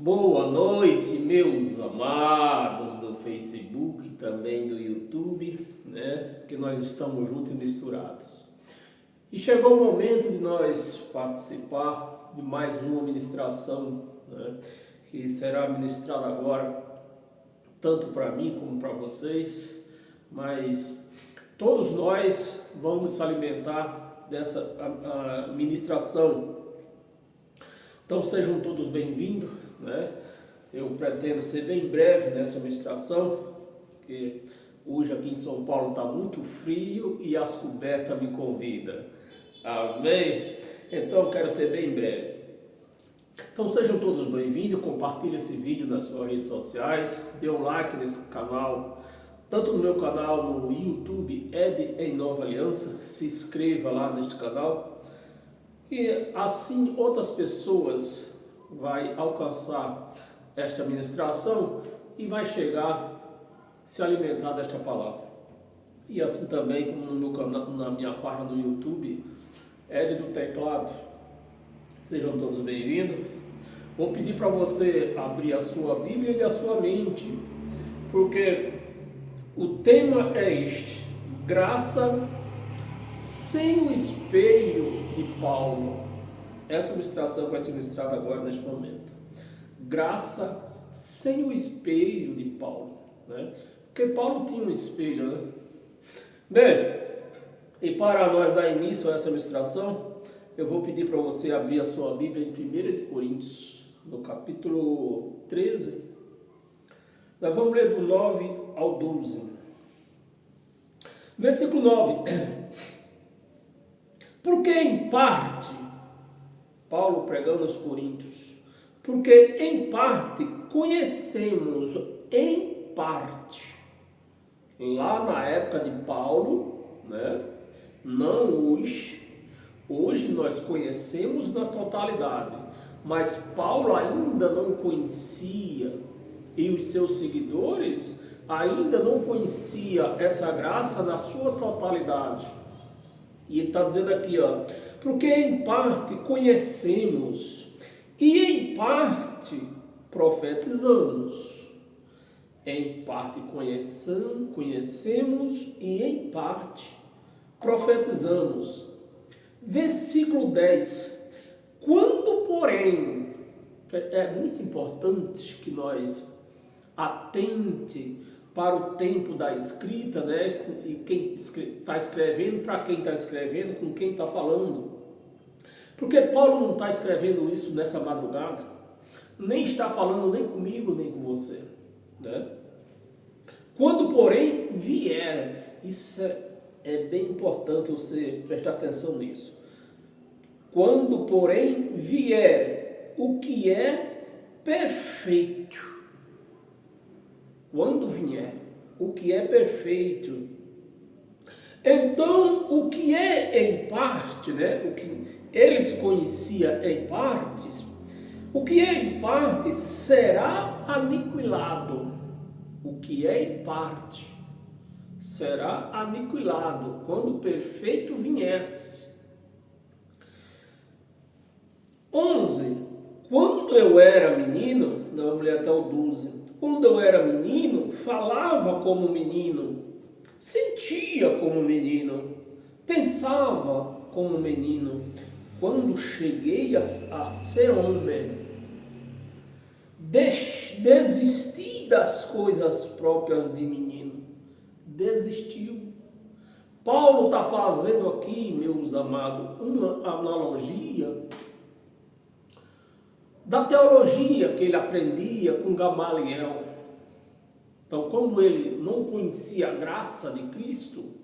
Boa noite, meus amados do Facebook, também do YouTube, né? Que nós estamos juntos e misturados. E chegou o momento de nós participar de mais uma ministração, né? Que será ministrada agora, tanto para mim como para vocês, mas todos nós vamos se alimentar dessa ministração. Então sejam todos bem-vindos, né? Eu pretendo ser bem breve nessa ministração, porque hoje aqui em São Paulo está muito frio e as cobertas me convidam. Amém? Então eu quero ser bem breve. Então sejam todos bem-vindos, compartilhe esse vídeo nas suas redes sociais, dê um like nesse canal, tanto no meu canal no YouTube, Ed em Nova Aliança, se inscreva lá neste canal. E assim outras pessoas vai alcançar esta ministração e vai chegar, se alimentar desta palavra. E assim também como no meu canal, na minha página no YouTube, Ed do Teclado. Sejam todos bem-vindos. Vou pedir para você abrir a sua Bíblia e a sua mente, porque o tema é este: graça sem o espelho de Paulo. Essa ministração vai ser ministrada agora neste momento. Graça sem o espelho de Paulo, né? Porque Paulo tinha um espelho, né? Bem, e para nós dar início a essa ministração, eu vou pedir para você abrir a sua Bíblia em 1 de Coríntios, no capítulo 13. Nós vamos ler do 9 ao 12. Versículo 9. Porque em parte, Paulo pregando aos Coríntios, porque em parte conhecemos em parte, lá na época de Paulo, né? Não hoje nós conhecemos na totalidade, mas Paulo ainda não conhecia, e os seus seguidores ainda não conhecia essa graça na sua totalidade. E ele está dizendo aqui, ó, porque em parte conhecemos e em parte profetizamos. Em parte conhecemos e em parte profetizamos. Versículo 10. Quando, porém, é muito importante que nós atente para o tempo da escrita, né? E quem está escrevendo, para quem está escrevendo, com quem está falando. Porque Paulo não está escrevendo isso nessa madrugada, nem está falando nem comigo, nem com você, né? Quando, porém, vier, isso é bem importante você prestar atenção nisso. Quando, porém, vier o que é perfeito. Quando vier o que é perfeito, então o que é em parte, né? O que eles conheciam em partes, o que é em parte será aniquilado. O que é em parte será aniquilado quando o perfeito viesse. 11. Quando eu era menino, não, vamos ler até o 12. Quando eu era menino, falava como menino, sentia como menino, pensava como menino. Quando cheguei a ser homem, desisti das coisas próprias de menino. Desistiu. Paulo está fazendo aqui, meus amados, uma analogia da teologia que ele aprendia com Gamaliel. Então, quando ele não conhecia a graça de Cristo,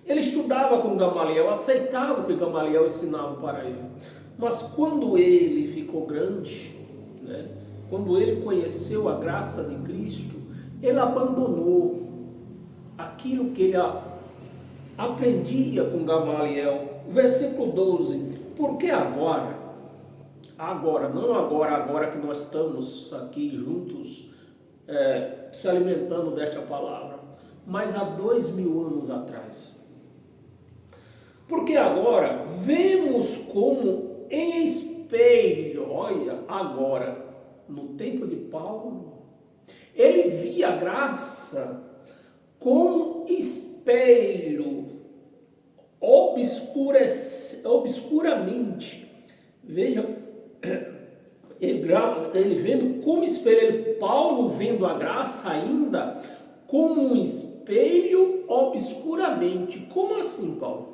ele estudava com Gamaliel, aceitava o que Gamaliel ensinava para ele. Mas quando ele ficou grande, né, quando ele conheceu a graça de Cristo, ele abandonou aquilo que ele aprendia com Gamaliel. Versículo 12. Porque agora que nós estamos aqui juntos, se alimentando desta palavra, mas há 2000 anos atrás. Porque agora vemos como em espelho, olha, agora, no tempo de Paulo, ele via a graça como espelho, obscuramente. Veja, ele vendo como espelho, Paulo vendo a graça ainda como um espelho obscuramente. Como assim, Paulo?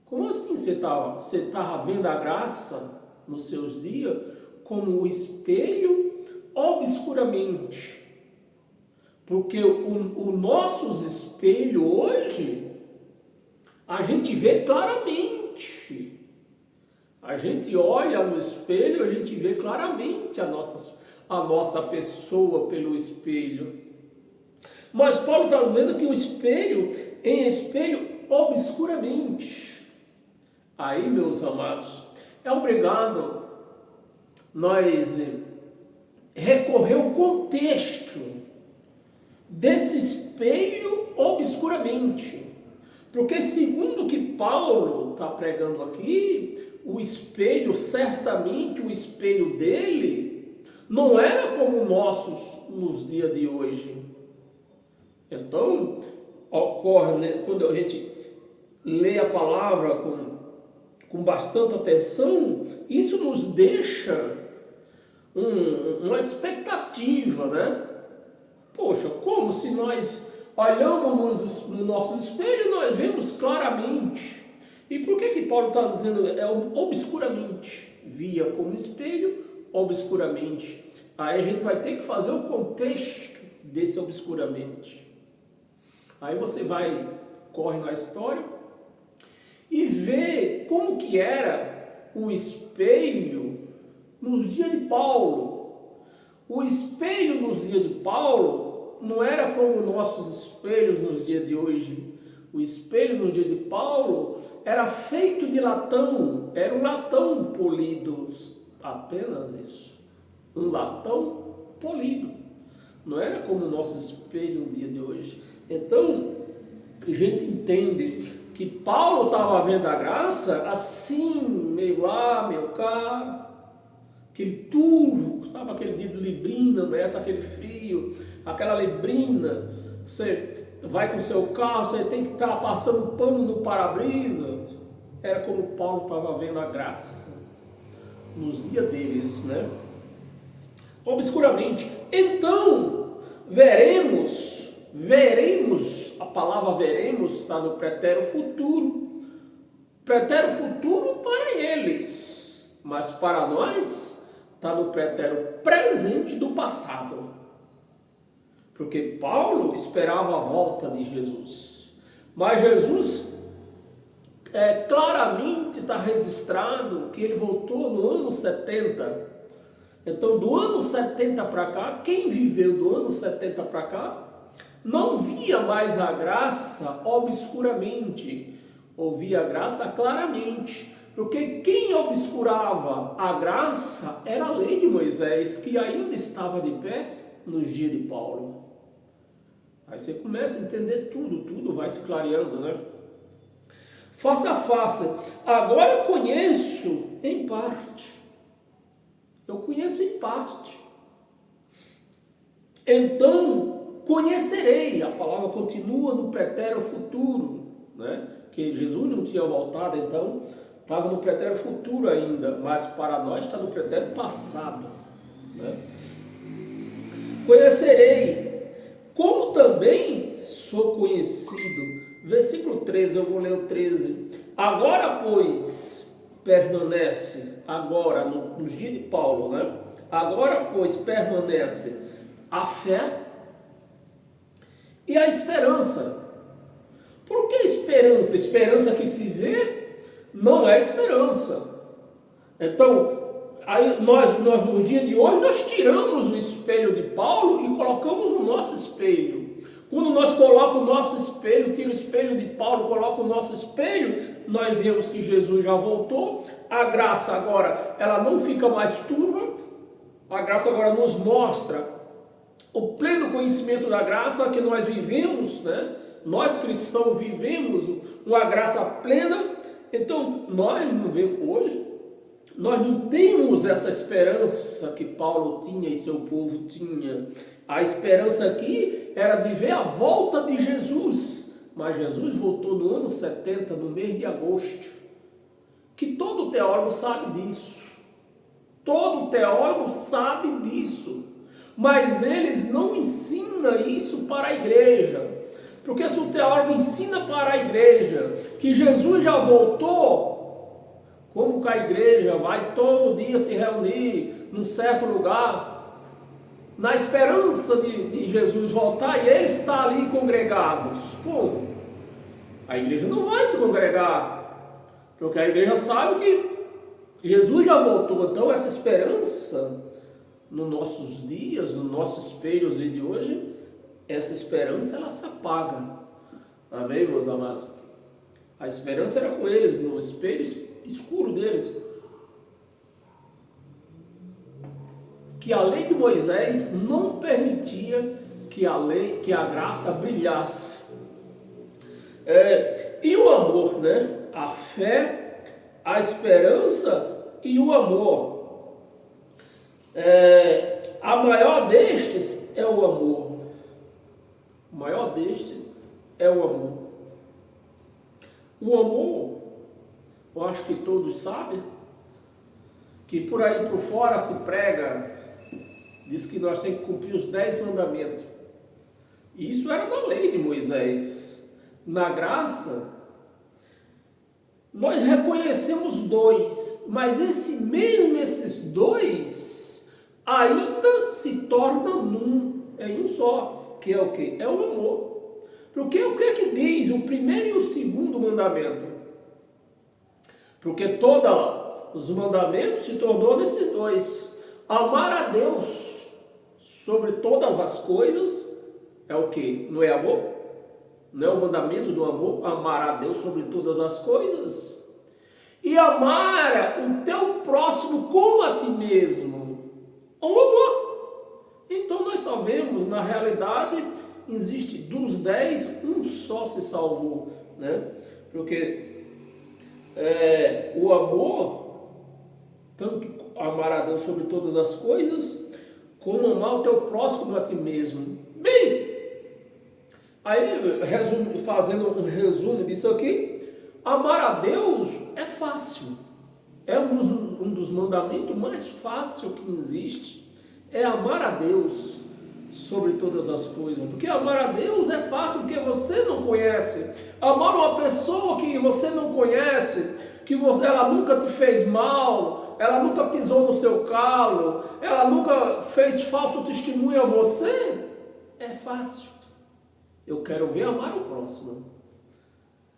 Como assim você estava vendo a graça nos seus dias como um espelho obscuramente? Porque o nossos espelhos hoje, a gente vê claramente. A gente olha no espelho, a gente vê claramente a nossa pessoa pelo espelho. Mas Paulo está dizendo que o espelho é espelho obscuramente. Aí, meus amados, é obrigado nós recorrer ao contexto desse espelho obscuramente. Porque segundo o que Paulo está pregando aqui, o espelho, certamente o espelho dele, não era como o nosso nos dias de hoje. Então, ocorre, né, quando a gente lê a palavra com bastante atenção, isso nos deixa uma expectativa, né? Poxa, como se nós olhamos no nosso espelho, nós vemos claramente. E por que Paulo está dizendo obscuramente? Via como espelho, obscuramente. Aí a gente vai ter que fazer o contexto desse obscuramente. Aí você corre na história e vê como que era o espelho nos dias de Paulo. O espelho nos dias de Paulo não era como nossos espelhos nos dias de hoje. O espelho no dia de Paulo era feito de latão, era um latão polido, apenas isso, um latão polido, não era como o nosso espelho no dia de hoje. Então, a gente entende que Paulo estava vendo a graça assim, meio lá, meio cá, aquele turvo, sabe aquele dia de librina, começa aquele frio, aquela librina, você vai com o seu carro, você tem que estar passando pano no para-brisa. Era como Paulo estava vendo a graça nos dias deles, né? Obscuramente. Então, veremos, a palavra veremos está no pretérito futuro. Pretérito futuro para eles, mas para nós está no pretérito presente do passado. Porque Paulo esperava a volta de Jesus. Mas Jesus, claramente está registrado que ele voltou no ano 70. Então, do ano 70 para cá, quem viveu do ano 70 para cá, não via mais a graça obscuramente, ouvia a graça claramente. Porque quem obscurava a graça era a lei de Moisés, que ainda estava de pé nos dias de Paulo. Aí você começa a entender tudo vai se clareando, né? Face a face. Agora eu conheço em parte. Eu conheço em parte. Então, conhecerei. A palavra continua no pretérito futuro, né? Que Jesus não tinha voltado, então estava no pretérito futuro ainda, mas para nós está no pretérito passado, né? Conhecerei. Como também sou conhecido. Versículo 13, eu vou ler o 13. Agora, pois, permanece, agora, nos dias de Paulo, né? Agora, pois, permanece a fé e a esperança. Por que esperança? Esperança que se vê não é esperança. Então, aí nós nos dias de hoje, nós tiramos o espelho de Paulo e colocamos o nosso espelho. Quando nós colocamos o nosso espelho, tira o espelho de Paulo, coloca o nosso espelho, nós vemos que Jesus já voltou. A graça agora, ela não fica mais turva. A graça agora nos mostra o pleno conhecimento da graça que nós vivemos, né? Nós cristãos vivemos uma graça plena. Então, nós não vemos hoje, nós não temos essa esperança que Paulo tinha e seu povo tinha. A esperança aqui era de ver a volta de Jesus. Mas Jesus voltou no ano 70, no mês de agosto. Que todo teólogo sabe disso. Todo teólogo sabe disso. Mas eles não ensinam isso para a igreja. Porque se o teólogo ensina para a igreja que Jesus já voltou, como que a igreja vai todo dia se reunir num certo lugar, na esperança de Jesus voltar e ele está ali congregados? Pô, a igreja não vai se congregar, porque a igreja sabe que Jesus já voltou. Então essa esperança nos nossos dias, nos nossos espelhos de hoje, essa esperança ela se apaga. Amém, meus amados? A esperança era com eles, no espelho escuro deles. Que a lei de Moisés não permitia que a graça brilhasse. E o amor, né? A fé, a esperança e o amor. A maior destes é o amor. O maior deste é o amor. O amor, eu acho que todos sabem, que por aí por fora se prega, diz que nós temos que cumprir os 10 mandamentos. E isso era na lei de Moisés. Na graça, nós reconhecemos 2, mas esses 2 ainda se tornam em um só, que é o quê? É o amor. Porque o que é que diz o primeiro e o segundo mandamento? Porque todos os mandamentos se tornou nesses 2. Amar a Deus sobre todas as coisas é o quê? Não é amor? Não é o mandamento do amor? Amar a Deus sobre todas as coisas. E amar o teu próximo como a ti mesmo. É um amor. Então nós só vemos, na realidade, existe dos 10, um só se salvou, né? Porque o amor, tanto amar a Deus sobre todas as coisas, como amar o teu próximo a ti mesmo. Bem, aí fazendo um resumo disso aqui, amar a Deus é fácil. É um dos mandamentos mais fáceis que existe. É amar a Deus sobre todas as coisas. Porque amar a Deus é fácil porque você não conhece. Amar uma pessoa que você não conhece, ela nunca te fez mal, ela nunca pisou no seu calo, ela nunca fez falso testemunho a você, é fácil. Eu quero ver amar o próximo.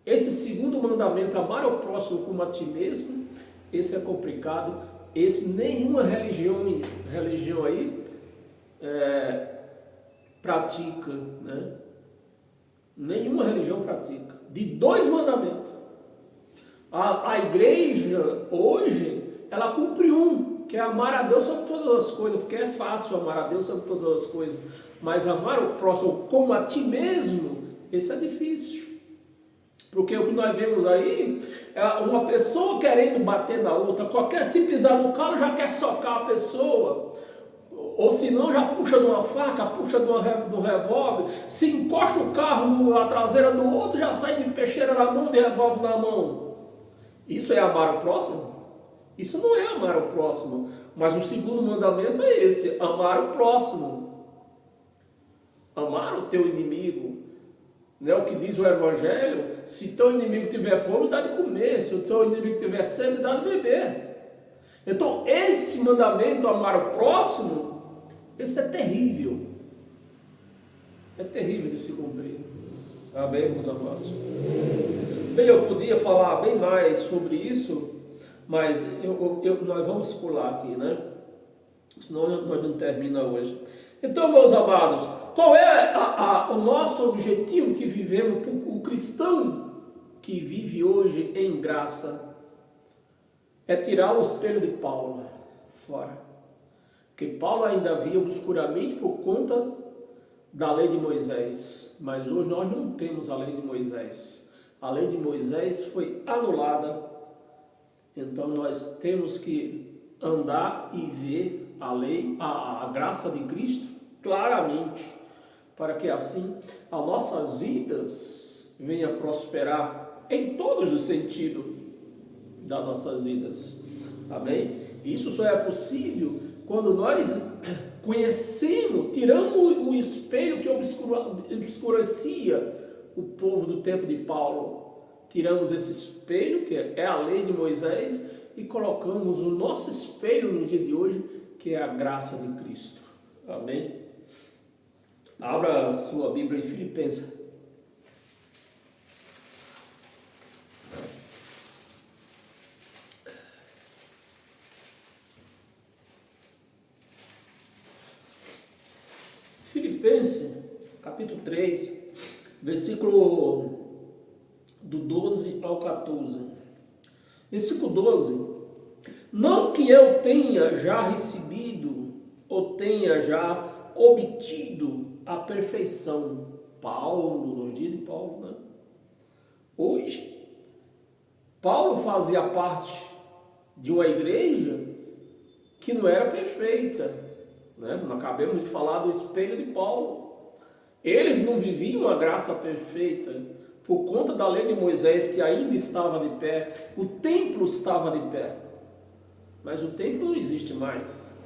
Esse segundo mandamento, amar o próximo como a ti mesmo, esse é complicado. Esse nenhuma religião aí pratica, né? Nenhuma religião pratica. De 2 mandamentos. A igreja hoje, ela cumpre que é amar a Deus sobre todas as coisas, porque é fácil amar a Deus sobre todas as coisas. Mas amar o próximo como a ti mesmo, esse é difícil. Porque o que nós vemos aí é uma pessoa querendo bater na outra, se pisar no calo já quer socar a pessoa. Ou se não, já puxa de uma faca, puxa de um revólver. Se encosta o carro na traseira do outro, já sai de peixeira na mão, de revólver na mão. Isso é amar o próximo? Isso não é amar o próximo. Mas o segundo mandamento é esse: amar o próximo. Amar o teu inimigo. Não é o que diz o Evangelho? Se teu inimigo tiver fome, dá de comer. Se o teu inimigo tiver sede, dá de beber. Então, esse mandamento, amar o próximo, esse é terrível. É terrível de se cumprir. Amém, meus amados? Bem, eu podia falar bem mais sobre isso, mas nós vamos pular aqui, né? Senão nós não terminamos hoje. Então, meus amados, qual é o nosso objetivo que vivemos, o cristão que vive hoje em graça? É tirar o espelho de Paulo fora. Porque Paulo ainda via obscuramente por conta da lei de Moisés. Mas hoje nós não temos a lei de Moisés. A lei de Moisés foi anulada Então nós temos que andar e ver a lei, a graça de Cristo claramente, para que assim as nossas vidas venham a prosperar em todos os sentidos das nossas vidas. Amém? Isso só é possível quando nós conhecemos, tiramos o espelho que obscurecia o povo do tempo de Paulo. Tiramos esse espelho, que é a lei de Moisés, e colocamos o nosso espelho no dia de hoje, que é a graça de Cristo. Amém? Abra a sua Bíblia em Filipenses. Filipenses, capítulo 3, versículo do 12 ao 14. Versículo 12. Não que eu tenha já recebido ou tenha já obtido a perfeição. Paulo, nos dias de Paulo, né? Hoje, Paulo fazia parte de uma igreja que não era perfeita, né? Nós acabamos de falar do espelho de Paulo. Eles não viviam a graça perfeita por conta da lei de Moisés, que ainda estava de pé. O templo estava de pé, mas o templo não existe mais.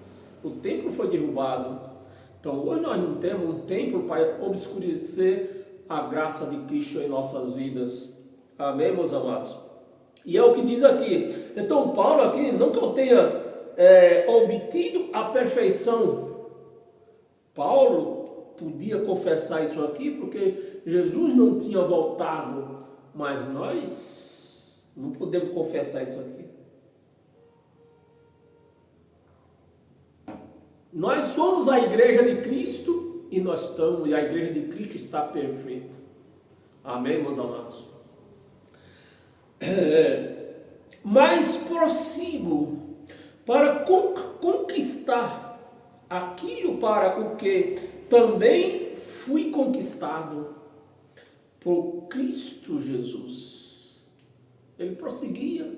O templo foi derrubado. Então hoje nós não temos um templo para obscurecer a graça de Cristo em nossas vidas. Amém, meus amados? E é o que diz aqui. Então Paulo aqui, não que eu tenha obtido a perfeição. Paulo podia confessar isso aqui porque Jesus não tinha voltado, mas nós não podemos confessar isso aqui. Nós somos a igreja de Cristo e nós estamos, e a igreja de Cristo está perfeita. Amém, meus amados? Mas prossigo para conquistar aquilo para o que também fui conquistado por Cristo Jesus. Ele prosseguia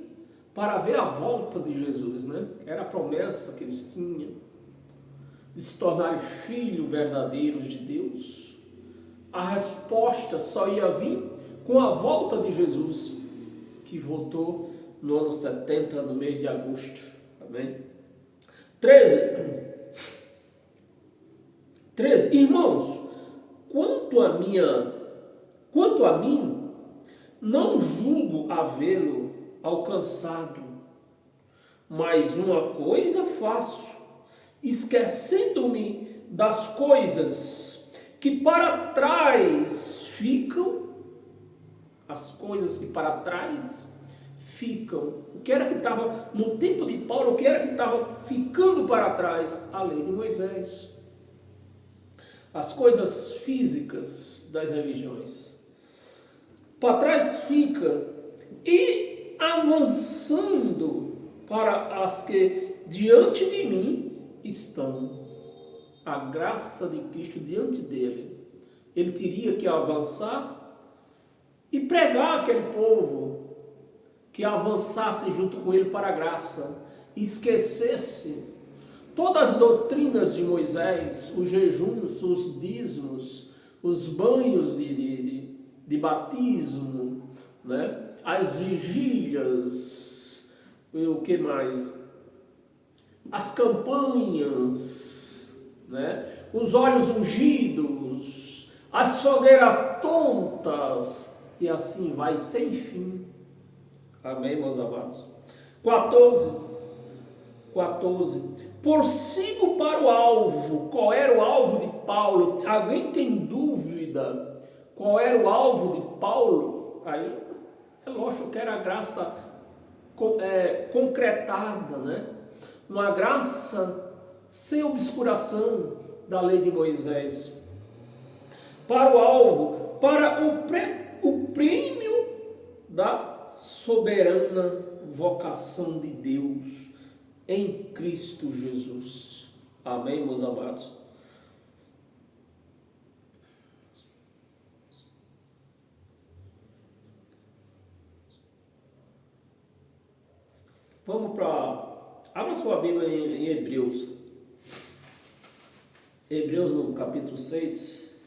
para ver a volta de Jesus, né? Era a promessa que eles tinham de se tornarem filhos verdadeiros de Deus. A resposta só ia vir com a volta de Jesus, que voltou no ano 70, no mês de agosto. Amém? 13. Irmãos, quanto a mim, não julgo havê-lo alcançado, mas uma coisa faço, esquecendo-me das coisas que para trás ficam, as coisas que para trás ficam. O que era que estava no tempo de Paulo, o que era que estava ficando para trás? A lei de Moisés. As coisas físicas das religiões. Para trás fica. E avançando para as que diante de mim estão. A graça de Cristo diante dele. Ele teria que avançar e pregar aquele povo que avançasse junto com ele para a graça, e esquecesse todas as doutrinas de Moisés, os jejuns, os dízimos, os banhos de batismo, né? As vigílias, o que mais? As campanhas, né? Os olhos ungidos, as fogueiras tontas, e assim vai sem fim. Amém, meus amados? 14. Prossigo para o alvo. Qual era o alvo de Paulo? Alguém tem dúvida qual era o alvo de Paulo? Aí é lógico que era a graça concretada, né? Uma graça sem obscuração da lei de Moisés. Para o alvo, para o prêmio da soberana vocação de Deus em Cristo Jesus. Amém, meus amados? Vamos para... Abra sua Bíblia em Hebreus. Hebreus no capítulo 6.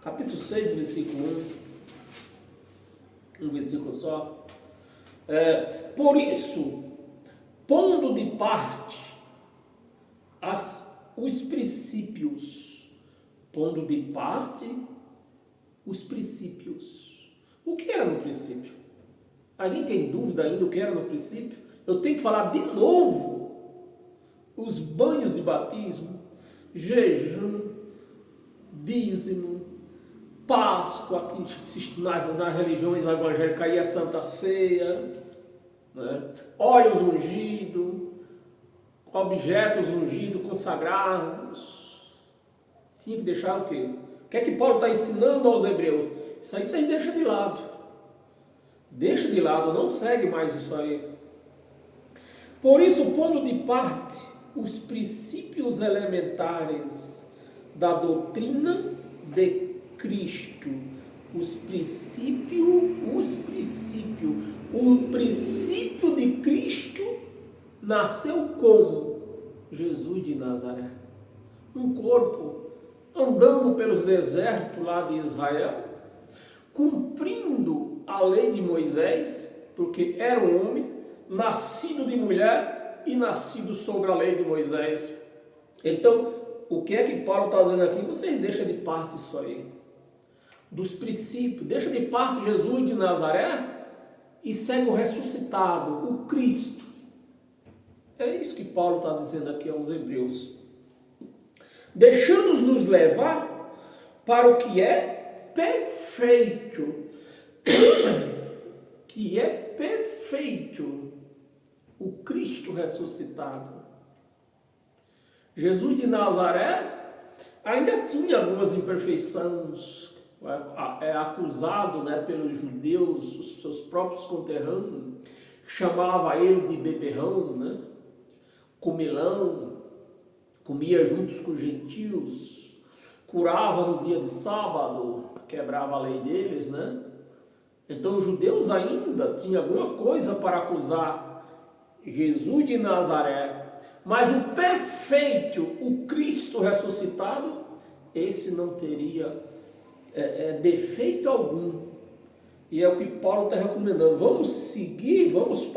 Capítulo 6, versículo 1. Um versículo só. Por isso, pondo de parte os princípios. Pondo de parte os princípios. O que era no princípio? Alguém tem dúvida ainda o que era no princípio? Eu tenho que falar de novo. Os banhos de batismo, jejum, dízimo, Páscoa, que nas religiões evangélicas aí é Santa Ceia, né? Óleos ungidos, objetos ungidos, consagrados. Tinha que deixar o quê? O que é que Paulo está ensinando aos hebreus? Isso aí você deixa de lado. Deixa de lado, não segue mais isso aí. Por isso, pondo de parte os princípios elementares da doutrina de Cristo. O princípio de Cristo nasceu como? Jesus de Nazaré. Um corpo andando pelos desertos lá de Israel, cumprindo a lei de Moisés, porque era um homem, nascido de mulher e nascido sobre a lei de Moisés. Então, o que é que Paulo está dizendo aqui? Vocês deixam de parte isso aí. Dos princípios, deixa de parte Jesus de Nazaré e segue o ressuscitado, o Cristo. É isso que Paulo está dizendo aqui aos hebreus. Deixando-nos levar para o que é perfeito. Que é perfeito, o Cristo ressuscitado. Jesus de Nazaré ainda tinha algumas imperfeições, acusado, né, pelos judeus, os seus próprios conterrâneos, chamava ele de beberrão, né, comilão, comia juntos com os gentios, curava no dia de sábado, quebrava a lei deles, né? Então os judeus ainda tinham alguma coisa para acusar Jesus de Nazaré, mas o perfeito, o Cristo ressuscitado, esse não teria defeito algum. E é o que Paulo está recomendando. Vamos seguir, vamos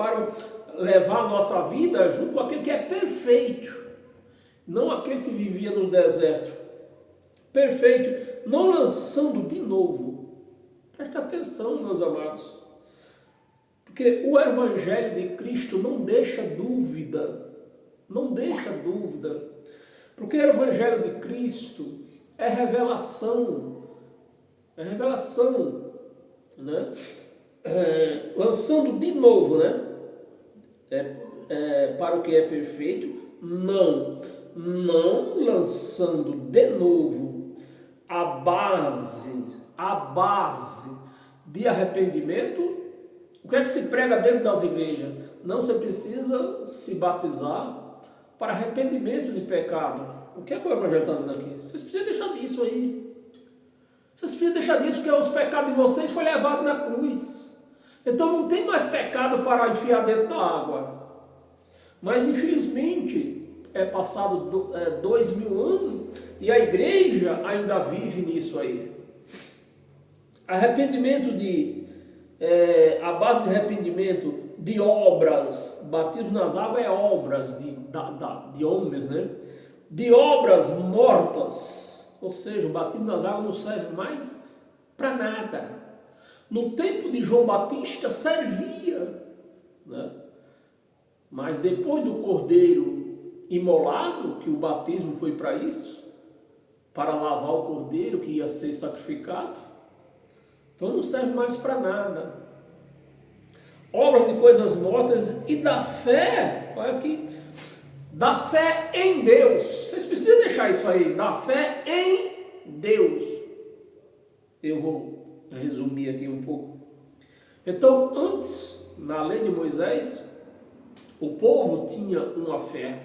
levar a nossa vida junto com aquele que é perfeito, não aquele que vivia no deserto. Perfeito, não lançando de novo. Preste atenção, meus amados, porque o Evangelho de Cristo não deixa dúvida, porque o Evangelho de Cristo é revelação, né? Lançando de novo, né? Para o que é perfeito, não lançando de novo a base de arrependimento. O que é que se prega dentro das igrejas? Não, você precisa se batizar para arrependimento de pecado. O que é que o Evangelho está dizendo aqui? Vocês precisam deixar disso aí. Vocês precisam deixar disso, porque os pecados de vocês foram levados na cruz. Então não tem mais pecado para enfiar dentro da água. Mas infelizmente é passado 2000 anos e a igreja ainda vive nisso aí. Arrependimento a base de arrependimento de obras, batismo nas águas é obras de homens, né? De obras mortas, ou seja, o batismo nas águas não serve mais para nada. No tempo de João Batista servia, né? Mas depois do cordeiro imolado, que o batismo foi para isso, para lavar o cordeiro que ia ser sacrificado, então não serve mais para nada. Obras de coisas mortas e da fé, olha aqui, da fé em Deus. Vocês precisam deixar isso aí, da fé em Deus. Eu vou resumir aqui um pouco. Então, antes, na lei de Moisés, o povo tinha uma fé,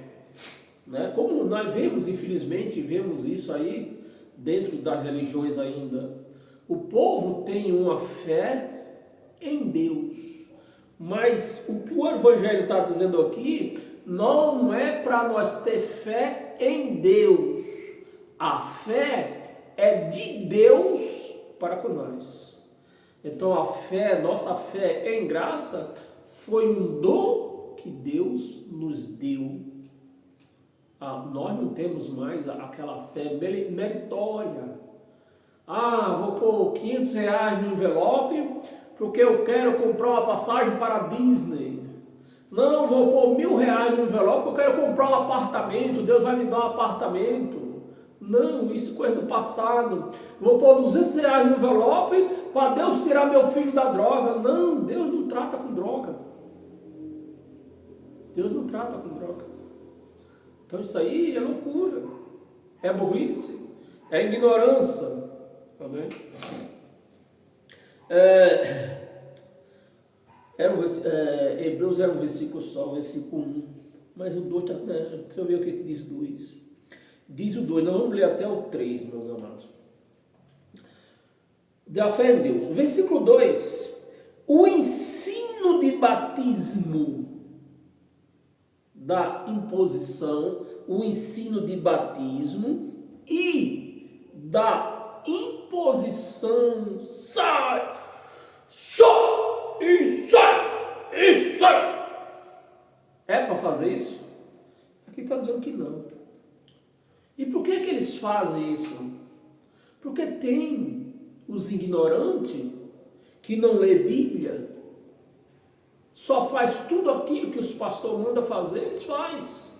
né? Como nós vemos, infelizmente, vemos isso aí dentro das religiões ainda. O povo tem uma fé em Deus. Mas o que o Evangelho está dizendo aqui não é para nós ter fé em Deus. A fé é de Deus para com nós. Então a fé, nossa fé em graça, foi um dom que Deus nos deu. Nós não temos mais aquela fé meritória. Vou pôr R$ 500 no envelope porque eu quero comprar uma passagem para a Disney. Não, vou pôr R$ 1.000 no envelope porque eu quero comprar um apartamento, Deus vai me dar um apartamento. Não, isso é coisa do passado. Vou pôr R$ 200 no envelope para Deus tirar meu filho da droga. Não, Deus não trata com droga. Deus não trata com droga. Então isso aí é loucura, é burrice, é ignorância. Amém? Hebreus era um versículo só, o versículo 1. Mas o 2, deixa eu ver o que diz o 2. Diz o 2, nós vamos ler até o 3, meus amados. Da fé em Deus. Versículo 2. O ensino de batismo da imposição, o ensino de batismo e da imposição. Sai! Sai! É para fazer isso? Aqui está dizendo que não. E por que eles fazem isso? Porque tem os ignorantes que não lê Bíblia, só faz tudo aquilo que os pastores mandam fazer, eles fazem.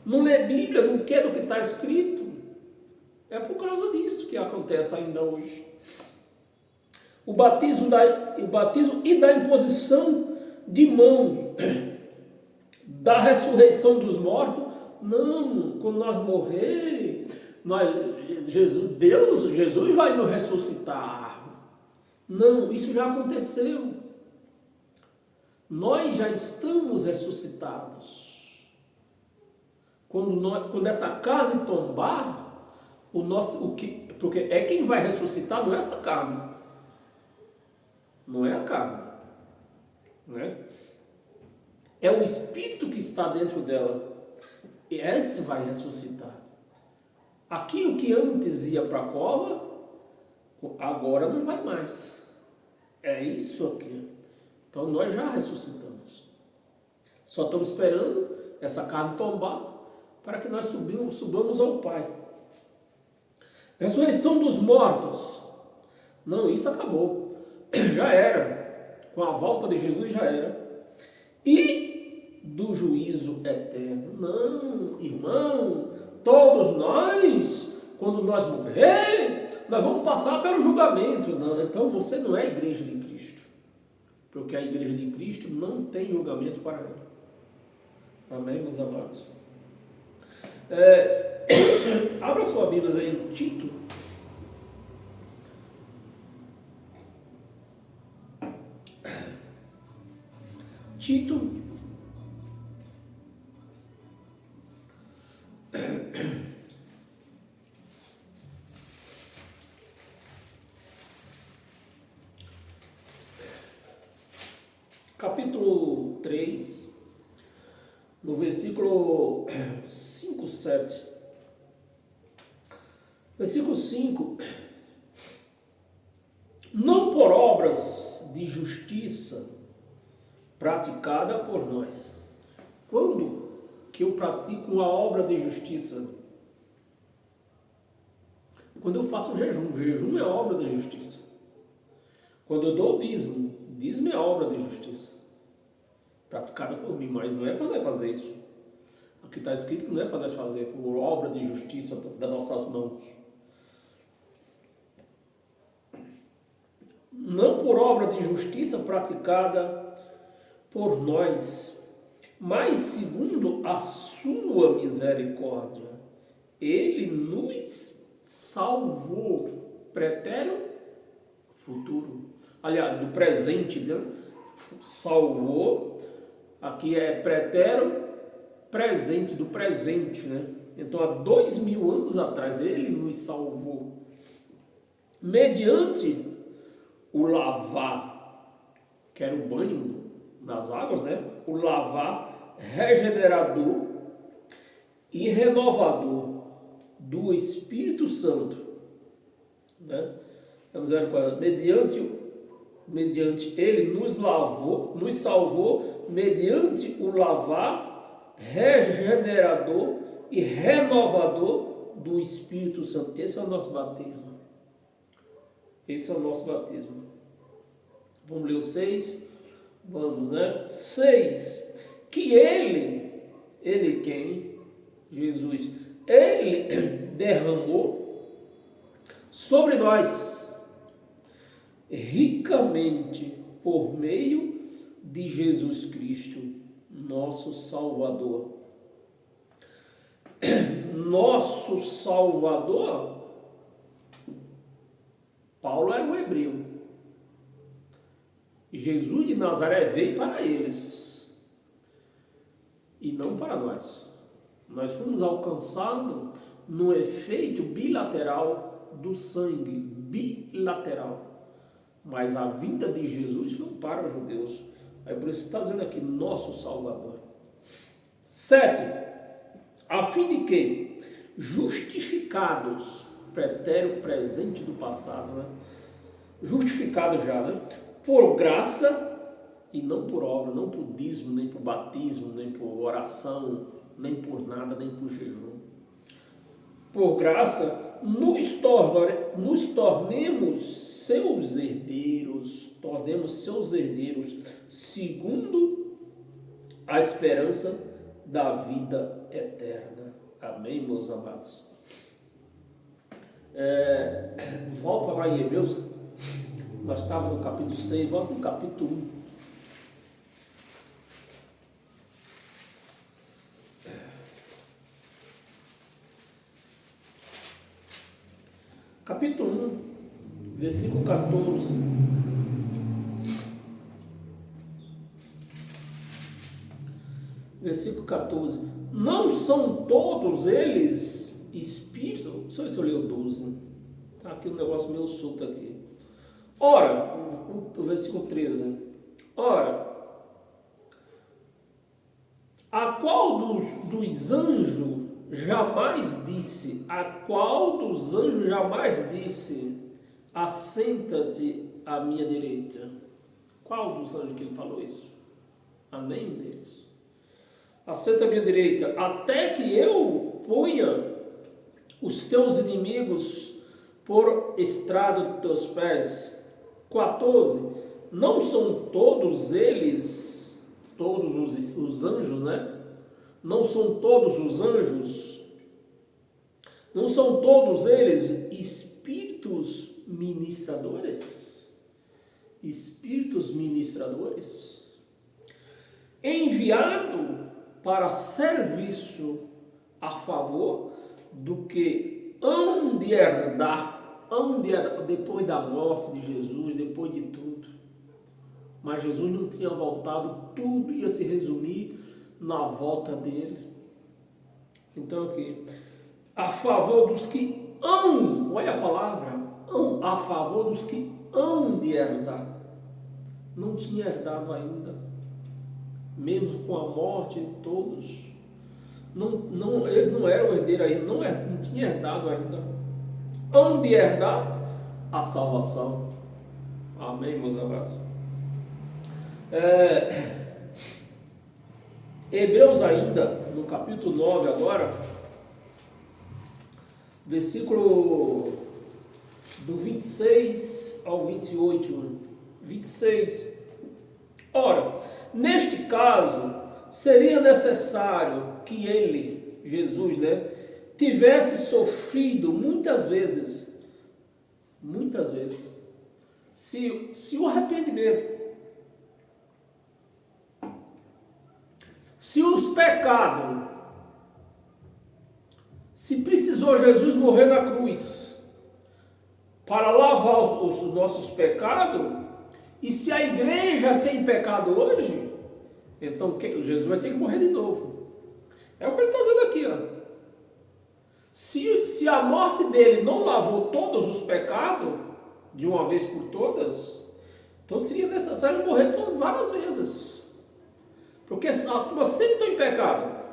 Não lê Bíblia, não quer do que está escrito. É por causa disso que acontece ainda hoje. O batismo e da imposição de mão, da ressurreição dos mortos. Não, quando nós morrer, Jesus vai nos ressuscitar. Não, isso já aconteceu. Nós já estamos ressuscitados. Quando essa carne tombar, porque é quem vai ressuscitar, não é essa carne. Não é a carne. Né? É o espírito que está dentro dela. E esse vai ressuscitar. Aquilo que antes ia para a cova, agora não vai mais. É isso aqui. Então nós já ressuscitamos. Só estamos esperando essa carne tombar para que nós subamos ao Pai. Ressurreição dos mortos. Não, isso acabou. Já era. Com a volta de Jesus já era. E do juízo eterno. Não, irmão, todos nós, quando nós morrer, nós vamos passar pelo julgamento. Não, então você não é a igreja de Cristo. Porque a igreja de Cristo não tem julgamento para ela. Amém, meus amados? Abra sua Bíblia aí em Tito. Tito. Capítulo 3, no versículo 5, 7. Versículo 5. Não por obras de justiça praticada por nós. Quando que eu pratico uma obra de justiça? Quando eu faço jejum. Jejum é obra de justiça. Quando eu dou dízimo, dízimo é obra de justiça praticada por mim, mas não é para nós fazer isso. O que está escrito não é para nós fazer por obra de justiça das nossas mãos. Não por obra de justiça praticada por nós, mas segundo a sua misericórdia, Ele nos salvou. Pretérito, futuro. Aliás, do presente, né? Salvou. Aqui é pretérito, presente, do presente, né? Então, há 2000 anos atrás, Ele nos salvou. Mediante o lavar que era o banho nas águas, né? O lavar regenerador e renovador do Espírito Santo, né? Vamos ver qual mediante ele nos salvou mediante o lavar regenerador e renovador do Espírito Santo. Esse é o nosso batismo. Esse é o nosso batismo. Vamos ler o 6? Vamos, né? 6. Que ele quem? Jesus. Ele derramou sobre nós ricamente por meio de Jesus Cristo, nosso Salvador. Nosso Salvador, Paulo era um hebreu. Jesus de Nazaré veio para eles e não para nós. Nós fomos alcançados no efeito bilateral do sangue, bilateral. Mas a vinda de Jesus foi para os judeus. É por isso que está dizendo aqui, nosso Salvador. 7. A fim de que, justificados, pretérito presente do passado, né? Justificados já, né? Por graça e não por obra, não por dízimo, nem por batismo, nem por oração, nem por nada, nem por jejum. Por graça, nos tornemos seus herdeiros, segundo a esperança da vida eterna. Amém, meus amados? Volta lá em Hebreus, nós estávamos no capítulo 6, volta no capítulo 1. Capítulo 1, versículo 14. Versículo 14. Não são todos eles espíritos? Deixa eu ver se eu leio 12. Está aqui um negócio meio solto aqui. Ora, o versículo 13. Ora, a qual dos anjos jamais disse, assenta-te à minha direita? Qual dos anjos que ele falou isso? A nenhum deles. Assenta à minha direita, até que eu ponha os teus inimigos por estrado dos teus pés. 14. Não são todos eles, todos os anjos, né? Não são todos os anjos, não são todos eles espíritos ministradores? Espíritos ministradores, enviado para serviço a favor do que hão de herdar depois da morte de Jesus, depois de tudo. Mas Jesus não tinha voltado, tudo ia se resumir na volta dele. Então aqui, a favor dos que hão, olha a palavra, hão, a favor dos que hão de herdar. Não tinha herdado ainda, mesmo com a morte de todos. Eles não eram herdeiros ainda, não tinha herdado ainda. Hão de herdar a salvação. Amém, meus amados? Hebreus ainda, no capítulo 9 agora, versículo do 26 ao 28. 26. Ora, neste caso, seria necessário que ele, Jesus, né, tivesse sofrido muitas vezes, se o arrependimento, se os pecados, se precisou Jesus morrer na cruz para lavar os nossos pecados, e se a igreja tem pecado hoje, então Jesus vai ter que morrer de novo. É o que ele está dizendo aqui, ó. Se a morte dele não lavou todos os pecados, de uma vez por todas, Então seria necessário morrer várias vezes. Porque a turma sempre está em pecado.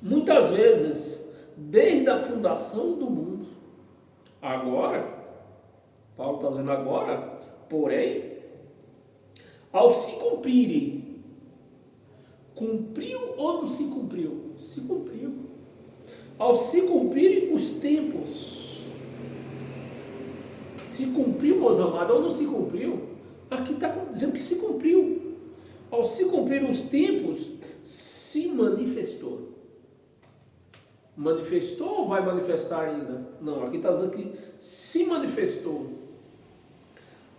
Muitas vezes, desde a fundação do mundo. Agora, Paulo está dizendo agora, porém, ao se cumprirem, cumpriu ou não se cumpriu? Se cumpriu. Ao se cumprirem os tempos, se cumpriu, meus amados, ou não se cumpriu? Aqui está dizendo que se cumpriu. Ao se cumprir os tempos, se manifestou. Manifestou ou vai manifestar ainda? Não, aqui está dizendo que se manifestou.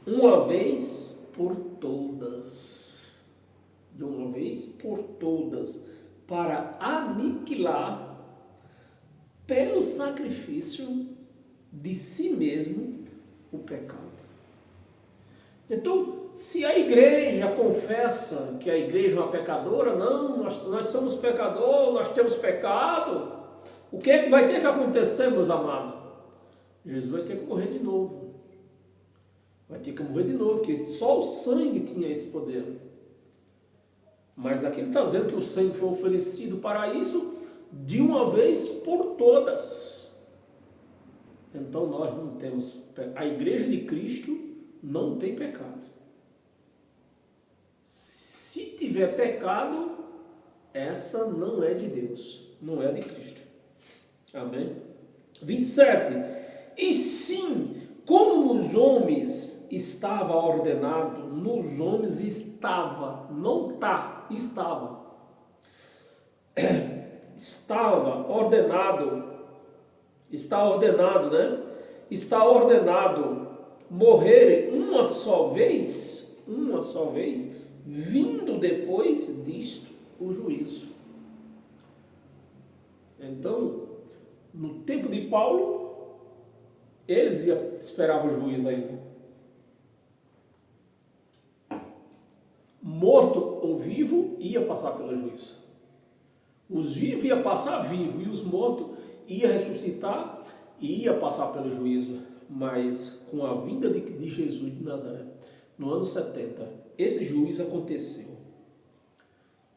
Uma vez por todas. De uma vez por todas. Para aniquilar pelo sacrifício de si mesmo o pecado. Então, se a igreja confessa que a igreja é uma pecadora, não, nós somos pecadores, nós temos pecado, o que é que vai ter que acontecer, meus amados? Jesus vai ter que morrer de novo. Vai ter que morrer de novo, porque só o sangue tinha esse poder. Mas aqui ele está dizendo que o sangue foi oferecido para isso de uma vez por todas. Então nós não temos, a igreja de Cristo não tem pecado. Se tiver pecado, essa não é de Deus, não é de Cristo. Amém? 27. E sim, como nos homens estava ordenado, nos homens estava, não está, estava. Estava ordenado, está ordenado, né? Está ordenado morrer uma só vez, vindo depois disto o juízo. Então, no tempo de Paulo, eles esperavam o juízo ainda. Morto ou vivo, ia passar pelo juízo. Os vivos iam passar vivo, e os mortos iam ressuscitar e ia passar pelo juízo. Mas com a vinda de Jesus de Nazaré, no ano 70, esse juízo aconteceu.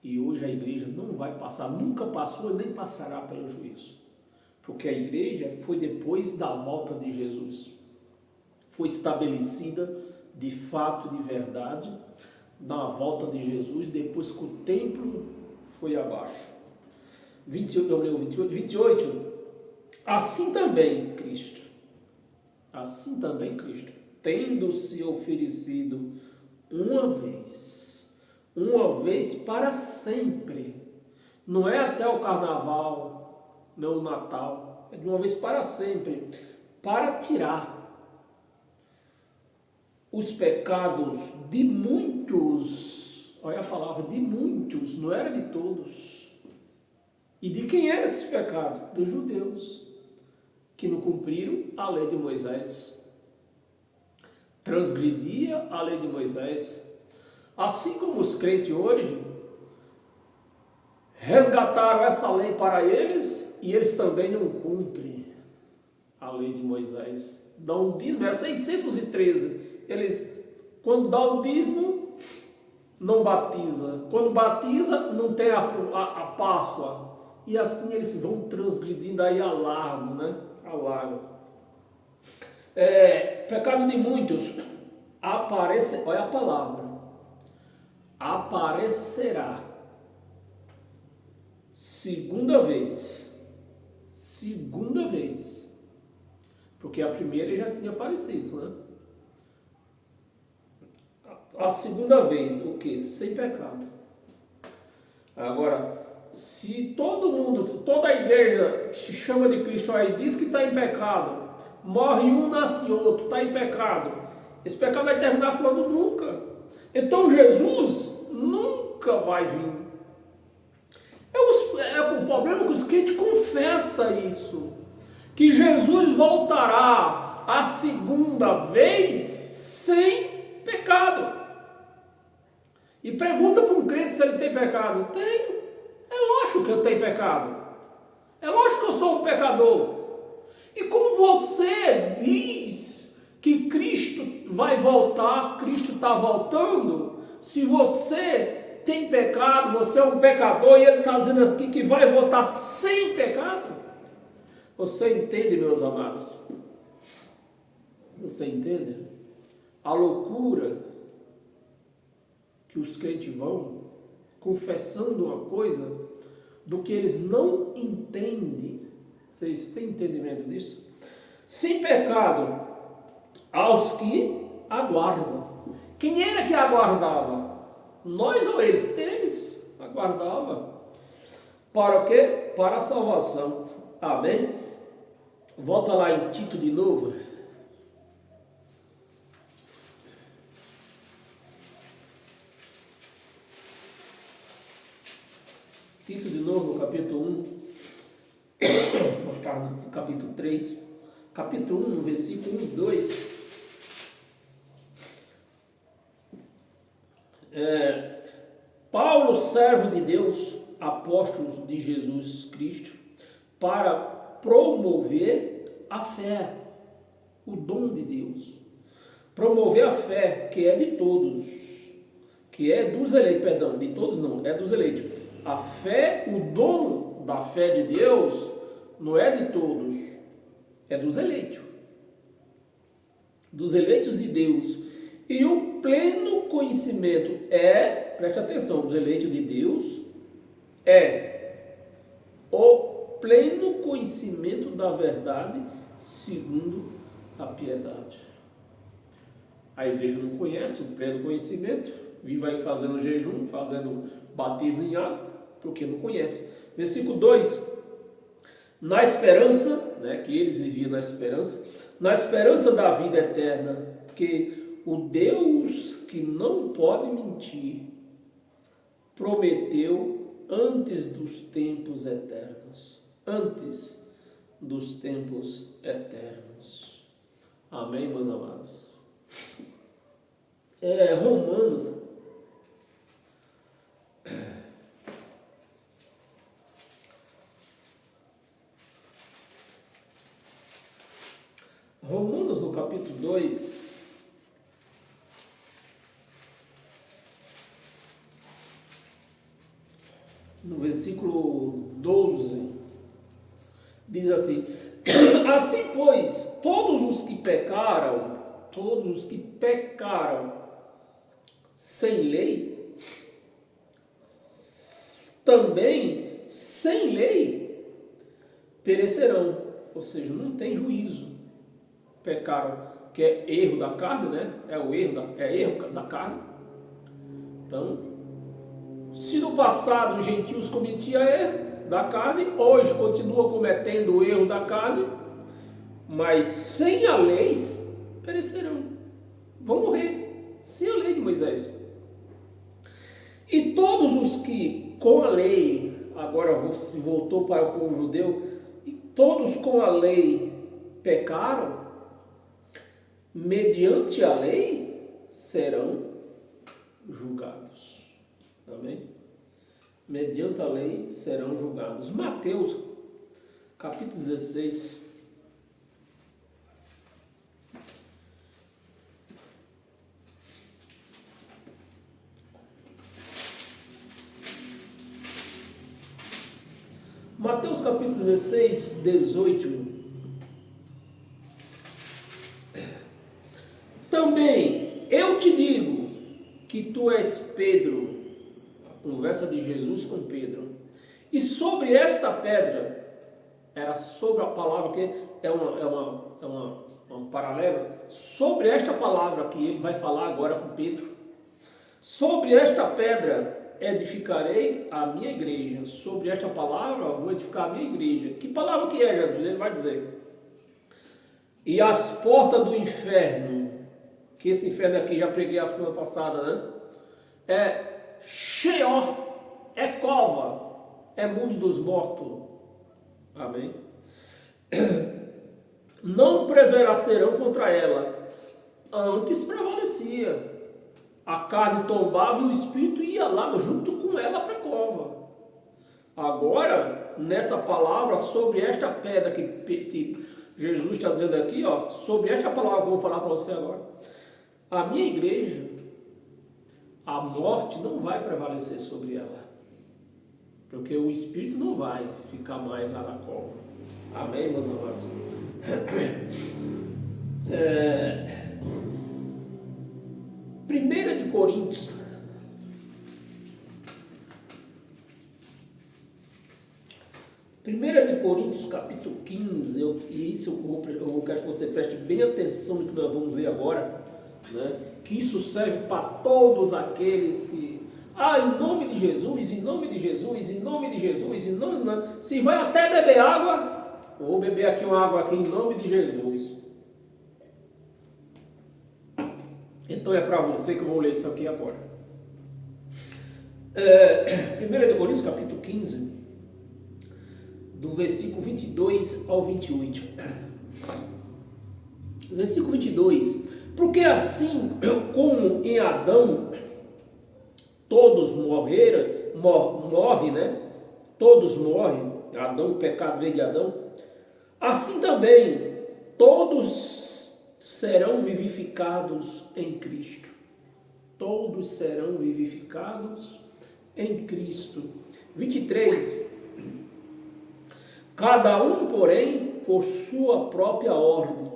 E hoje a igreja não vai passar, nunca passou e nem passará pelo juízo. Porque a igreja foi depois da volta de Jesus. Foi estabelecida de fato, de verdade, na volta de Jesus, depois que o templo foi abaixo. 28. Assim também Cristo, tendo se oferecido uma vez para sempre, não é até o carnaval, não o Natal, é de uma vez para sempre, para tirar os pecados de muitos, olha a palavra, de muitos, não era de todos. E de quem era esse pecado? Dos judeus, que não cumpriram a lei de Moisés. Transgredia a lei de Moisés. Assim como os crentes hoje resgataram essa lei para eles, e eles também não cumprem a lei de Moisés. Dão um dízimo, era 613. Eles, quando dá o dízimo, não batiza. Quando batiza, não tem a Páscoa. E assim eles vão transgredindo aí a largo, né? A largo. Pecado de muitos. Olha a palavra. Aparecerá. Segunda vez. Porque a primeira já tinha aparecido, né? A segunda vez, o quê? Sem pecado. Agora, se toda a igreja que se chama de Cristo aí diz que está em pecado, morre um, nasce outro, está em pecado, esse pecado vai terminar quando? Nunca. Então Jesus nunca vai vir. O problema é que os crentes confessam isso, que Jesus voltará a segunda vez sem pecado. E pergunta para um crente se ele tem pecado. Tenho. É lógico que eu tenho pecado. É lógico que eu sou um pecador. E como você diz que Cristo vai voltar, Cristo está voltando, se você tem pecado, você é um pecador, e ele está dizendo aqui que vai voltar sem pecado. Você entende, meus amados? Você entende? A loucura que os crentes vão confessando uma coisa do que eles não entendem. Vocês têm entendimento disso? Sem pecado aos que aguardam. Quem era que aguardava? Nós ou eles? Eles aguardavam. Para o quê? Para a salvação. Amém? Volta lá em Tito de novo. Tito de novo, no capítulo 1. Vou ficar no capítulo 3. Capítulo 1, no versículo 1 e 2. Paulo, servo de Deus, apóstolo de Jesus Cristo, para promover a fé, o dom de Deus. Promover a fé que é de todos, que é dos eleitos, perdão, de todos não, é dos eleitos. A fé, o dom da fé de Deus, não é de todos, é dos eleitos. Dos eleitos de Deus. E o pleno conhecimento preste atenção, dos eleitos de Deus, o pleno conhecimento da verdade segundo a piedade. A igreja não conhece o pleno conhecimento, vive aí fazendo jejum, fazendo batismo em água, porque não conhece. Versículo 2, na esperança, que eles viviam na esperança da vida eterna, que o Deus que não pode mentir, prometeu antes dos tempos eternos. Antes dos tempos eternos. Amém, meus amados? Romanos no capítulo 2, no versículo 12, diz assim: assim pois, todos os que pecaram sem lei, também sem lei perecerão. Ou seja, não tem juízo. Pecaram, que é erro da carne, é erro da carne. Então, se no passado os gentios cometiam erro da carne, hoje continuam cometendo o erro da carne, mas sem a lei perecerão, vão morrer, sem a lei de Moisés. E todos os que com a lei, agora se voltou para o povo judeu, e todos com a lei pecaram, mediante a lei serão julgados. Amém? Mediante a lei serão julgados. Mateus, capítulo 16. Mateus capítulo 16, 18. Também eu te digo que tu és Pedro, a conversa de Jesus com Pedro, e sobre esta pedra, era sobre a palavra que é um paralelo, sobre esta palavra que ele vai falar agora com Pedro, sobre esta pedra edificarei a minha igreja, sobre esta palavra vou edificar a minha igreja. Que palavra que é, Jesus? Ele vai dizer: e as portas do inferno, que esse inferno aqui já preguei a semana passada, é Sheol, é cova, é mundo dos mortos. Amém? Não prevalecerão contra ela, antes prevalecia. A carne tombava e o espírito ia lá junto com ela para a cova. Agora, nessa palavra, sobre esta pedra que Jesus está dizendo aqui, ó, sobre esta palavra que eu vou falar para você agora. A minha igreja, a morte não vai prevalecer sobre ela. Porque o espírito não vai ficar mais lá na cova. Amém, meus amados? 1 de Coríntios. 1 de Coríntios, capítulo 15, eu quero que você preste bem atenção no que nós vamos ver agora, né? Que isso serve para todos aqueles que, em nome de Jesus, em nome de Jesus, em nome de Jesus, em nome de... Se vai até beber água, eu vou beber aqui uma água aqui em nome de Jesus. Então é para você que eu vou ler isso aqui agora. 1 de Coríntios, capítulo 15, do versículo 22 ao 28. Versículo 22. Porque assim como em Adão todos morrem, né? Todos morrem. Adão, o pecado veio de Adão. Assim também todos serão vivificados em Cristo. Todos serão vivificados em Cristo. 23. Cada um, porém, por sua própria ordem.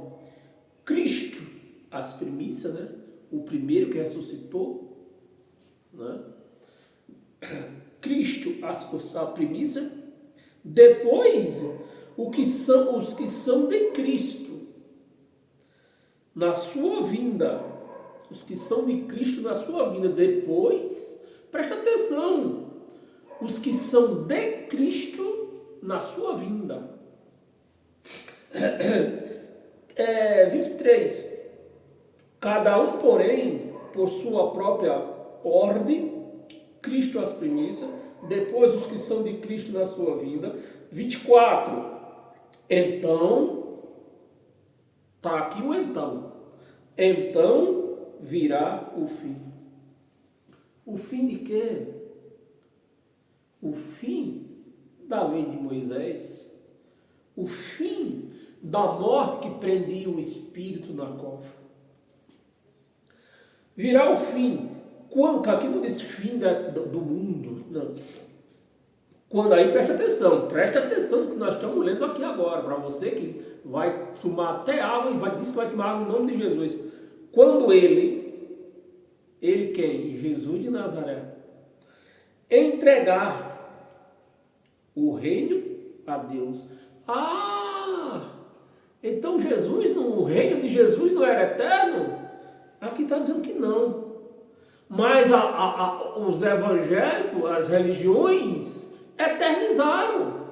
Cristo, as primícias, né? O primeiro que ressuscitou, né? Cristo, a primícia. Depois, os que são de Cristo, na sua vinda. Os que são de Cristo na sua vinda. Depois, presta atenção, os que são de Cristo na sua vinda. 23. Cada um, porém, por sua própria ordem, Cristo as primícias, depois os que são de Cristo na sua vinda. 24. Então, está aqui o então. Então virá o fim. O fim de quê? O fim da lei de Moisés, o fim da morte que prendia o espírito na cova. Virá o fim. Quando, aqui não diz fim do mundo, não. Quando aí presta atenção no que nós estamos lendo aqui agora, para você que vai tomar até água e diz que vai tomar água em nome de Jesus. Quando ele quem? Jesus de Nazaré, entregar o reino a Deus. Então o reino de Jesus não era eterno? Aqui está dizendo que não. Mas os evangélicos, as religiões, eternizaram.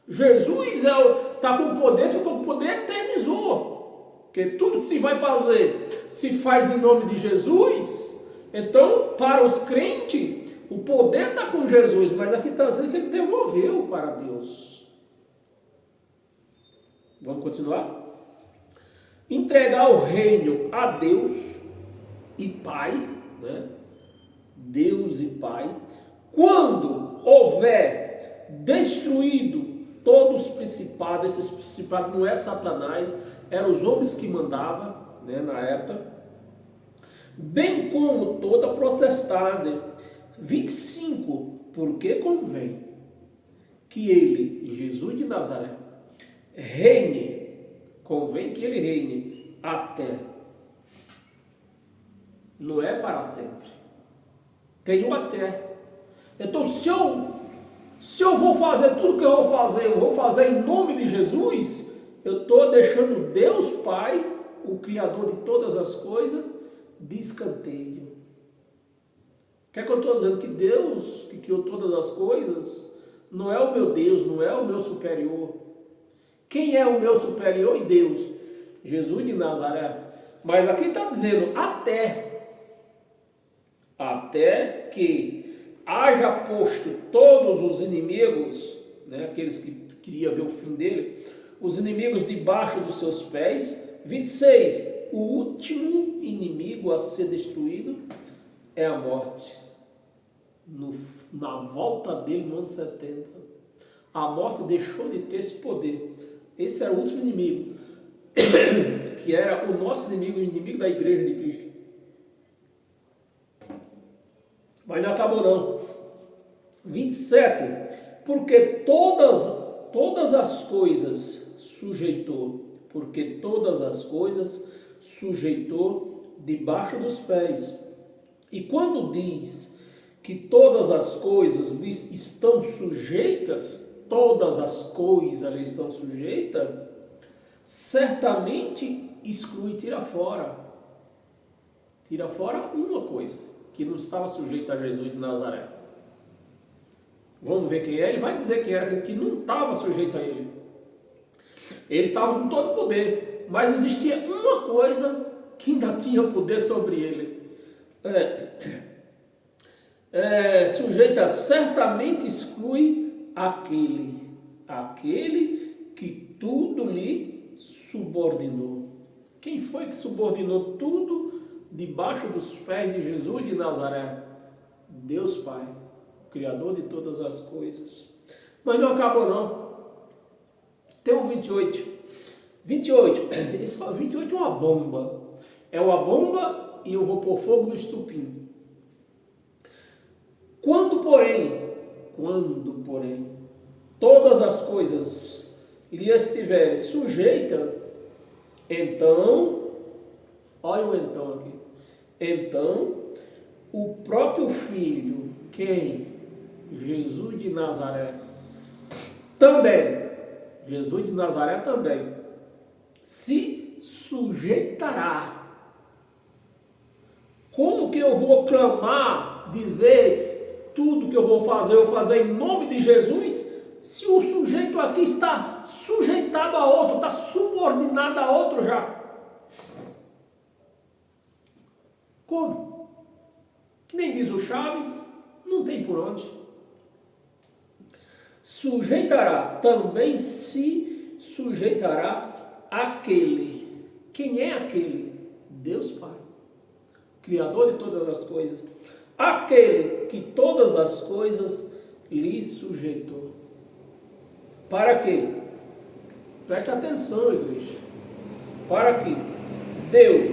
Jesus está com poder, ficou com poder, eternizou. Porque tudo que se vai fazer, se faz em nome de Jesus. Então, para os crentes, o poder está com Jesus, mas aqui está dizendo que ele devolveu para Deus. Vamos continuar? Entregar o reino a Deus e Pai, né? Deus e Pai, quando houver destruído todos os principados. Esses principados não é Satanás, eram os homens que mandavam, né, na época, bem como toda a potestade. 25. Porque convém que ele, Jesus de Nazaré, reine, convém que ele reine até, não é para sempre, tem um até. Então se eu vou fazer tudo que eu vou fazer em nome de Jesus, eu estou deixando Deus Pai, o Criador de todas as coisas, de escanteio. O que é que eu estou dizendo? Que Deus, que criou todas as coisas, não é o meu Deus, não é o meu superior. Quem é o meu superior e Deus? Jesus de Nazaré. Mas aqui está dizendo até que haja posto todos os inimigos, né, aqueles que queriam ver o fim dele, os inimigos debaixo dos seus pés. 26. O último inimigo a ser destruído é a morte. Na volta dele no ano 70, a morte deixou de ter esse poder. Esse era o último inimigo, que era o nosso inimigo, o inimigo da igreja de Cristo. Mas não acabou não. 27. Porque todas as coisas sujeitou. Porque todas as coisas sujeitou debaixo dos pés. E quando diz que todas as coisas lhe estão sujeitas, todas as coisas lhe estão sujeitas, certamente exclui, tira fora. Tira fora uma coisa, que não estava sujeita a Jesus de Nazaré. Vamos ver quem é? Ele vai dizer quem era, que não estava sujeito a ele. Ele estava com todo o poder, mas existia uma coisa que ainda tinha poder sobre ele. Sujeita certamente exclui aquele que tudo lhe subordinou. Quem foi que subordinou tudo debaixo dos pés de Jesus de Nazaré? Deus Pai, Criador de todas as coisas. Mas não acabou não. Tem o 28. 28. Esse 28 é uma bomba. É uma bomba e eu vou pôr fogo no estupim. Quando, porém, todas as coisas lhe estiverem sujeitas, então, olha o então aqui. Então, o próprio Filho, quem? Jesus de Nazaré, também, Jesus de Nazaré também, se sujeitará. Como que eu vou clamar, dizer tudo que eu vou fazer em nome de Jesus, se o sujeito aqui está sujeitado a outro, está subordinado a outro já? Como? Que nem diz o Chaves, não tem por onde. Sujeitará, também se sujeitará aquele. Quem é aquele? Deus Pai, Criador de todas as coisas. Aquele que todas as coisas lhe sujeitou. Para quê? Presta atenção, igreja. Para que Deus,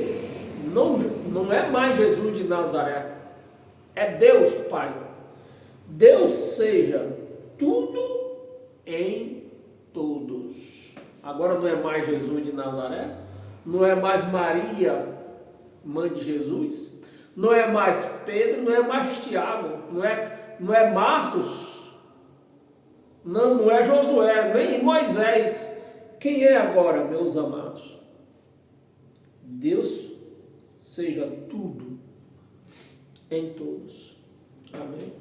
não é mais Jesus de Nazaré, é Deus Pai. Deus seja tudo em todos. Agora não é mais Jesus de Nazaré, não é mais Maria, mãe de Jesus, não é mais Pedro, não é mais Tiago, não é Marcos, não é Josué, nem Moisés. Quem é agora, meus amados? Deus seja tudo em todos. Amém?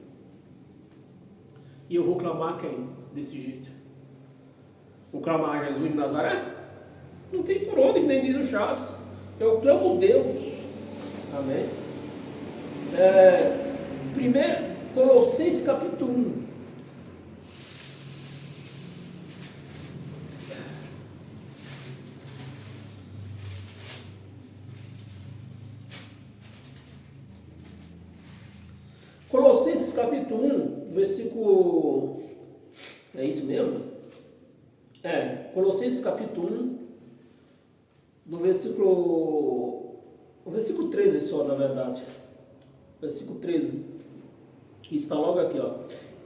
E eu vou clamar quem? Desse jeito. Vou clamar a Jesus de Nazaré? Não tem por onde, que nem diz o Chaves. Eu clamo Deus. Amém? Primeiro, Colossenses capítulo 1. Colossenses capítulo 1, versículo... É isso mesmo? Colossenses capítulo 1, no versículo... O versículo 13 só, na verdade. Versículo 13. Que está logo aqui, ó.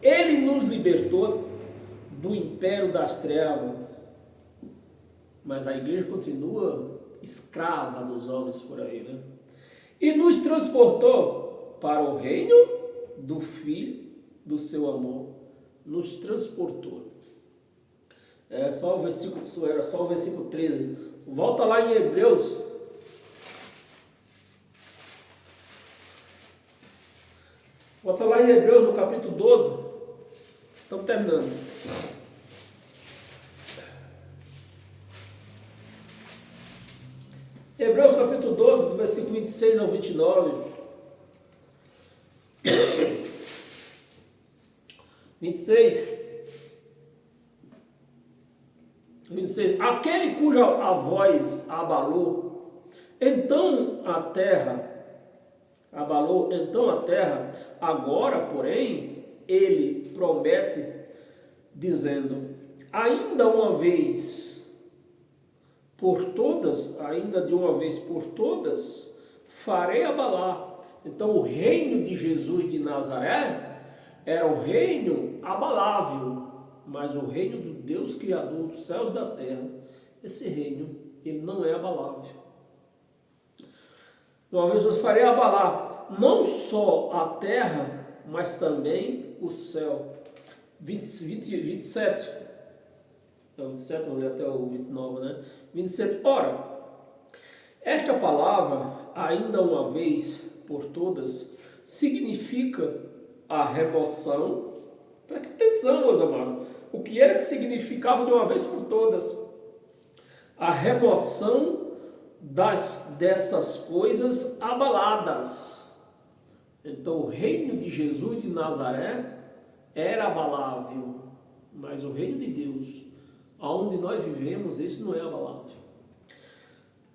Ele nos libertou do império das trevas. Mas a igreja continua escrava dos homens por aí, né? E nos transportou para o reino do Filho do seu amor. Nos transportou. Era só o versículo 13. Volta lá em Hebreus. Volta lá em Hebreus no capítulo 12. Estamos terminando. Hebreus capítulo 12, do versículo 26 ao 29. 26. Aquele cuja a voz abalou, então a terra, agora, porém, ele promete, dizendo, ainda uma vez por todas, ainda de uma vez por todas, farei abalar. Então o reino de Jesus de Nazaré era um reino abalável, mas o reino do Deus Criador dos céus e da terra, esse reino, ele não é abalável. Uma vez eu farei abalar não só a terra, mas também o céu. 27. É o 27, vamos ler até o 29, né? 27. Ora, esta palavra, ainda uma vez por todas, significa a remoção. Preste atenção, meus amados. O que era que significava de uma vez por todas? A remoção dessas coisas abaladas. Então o reino de Jesus de Nazaré era abalável, mas o reino de Deus, aonde nós vivemos, esse não é abalável.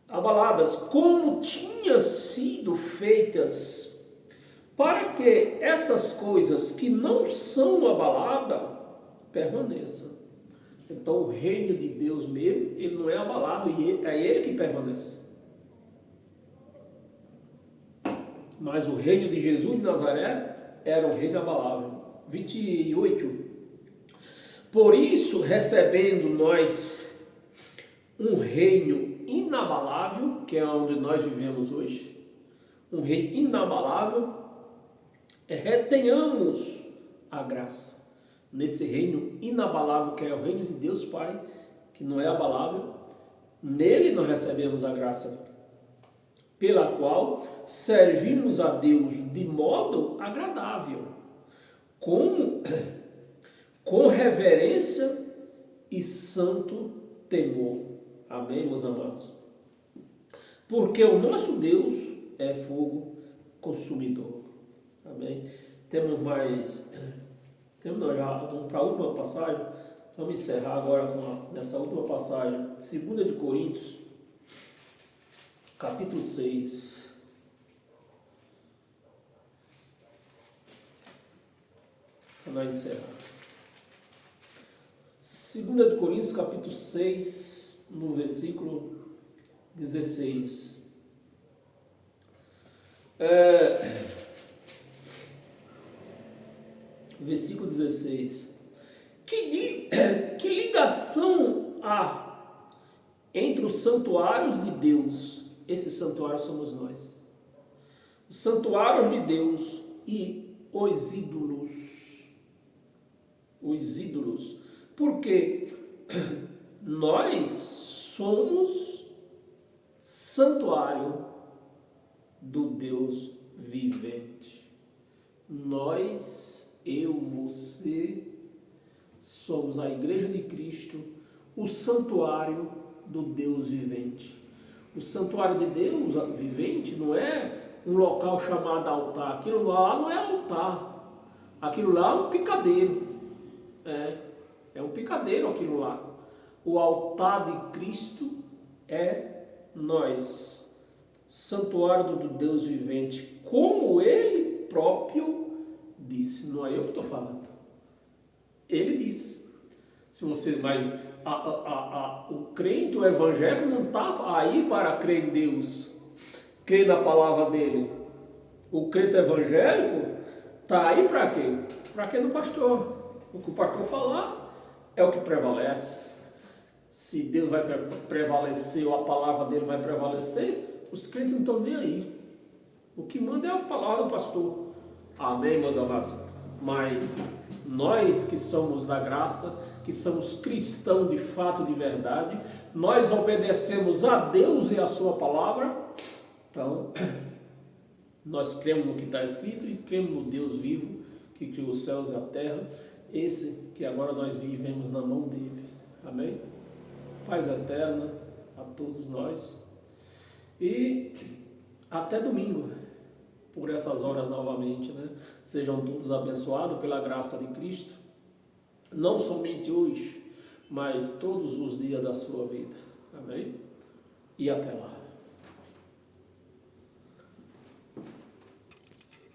Abaladas, como tinham sido feitas, para que essas coisas que não são abaladas permaneçam. Então o reino de Deus mesmo, ele não é abalado, e é ele que permanece. Mas o reino de Jesus de Nazaré era um reino abalável. 28. Por isso, recebendo nós um reino inabalável, que é onde nós vivemos hoje, um reino inabalável, retenhamos a graça. Nesse reino inabalável, que é o reino de Deus Pai, que não é abalável, nele nós recebemos a graça, pela qual servimos a Deus de modo agradável, com reverência e santo temor. Amém, meus amados? Porque o nosso Deus é fogo consumidor. Amém? Temos já, vamos para a última passagem. Vamos encerrar agora nessa última passagem. 2 de Coríntios, capítulo 6. Para nós encerrar. 2 de Coríntios, capítulo 6, no versículo 16. Versículo 16. Que ligação há entre os santuários de Deus? Esses santuários somos nós. Os santuários de Deus e os ídolos. Os ídolos. Porque nós somos santuário do Deus vivente. Nós, eu, você, somos a Igreja de Cristo, o santuário do Deus vivente. O santuário de Deus vivente não é um local chamado altar. Aquilo lá não é altar. Aquilo lá é um picadeiro. É um picadeiro aquilo lá. O altar de Cristo é nós, santuário do Deus vivente, como Ele próprio disse. Não é eu que estou falando. Ele disse. Se você, mas o crente, o evangélico não está aí para crer em Deus, crer na palavra dele. O crente evangélico está aí para quê? Para quê do pastor? O que o pastor falar é o que prevalece. Se Deus vai prevalecer ou a palavra dele vai prevalecer, os crentes não estão nem aí. O que manda é a palavra do pastor. Amém, meus amados? Mas nós que somos da graça, que somos cristãos de fato, de verdade, nós obedecemos a Deus e a sua palavra. Então, nós cremos no que está escrito e cremos no Deus vivo, que criou os céus e a terra, esse que agora nós vivemos na mão dele. Amém? Paz eterna a todos nós. E até domingo, por essas horas novamente, né? Sejam todos abençoados pela graça de Cristo, não somente hoje, mas todos os dias da sua vida. Amém? E até lá.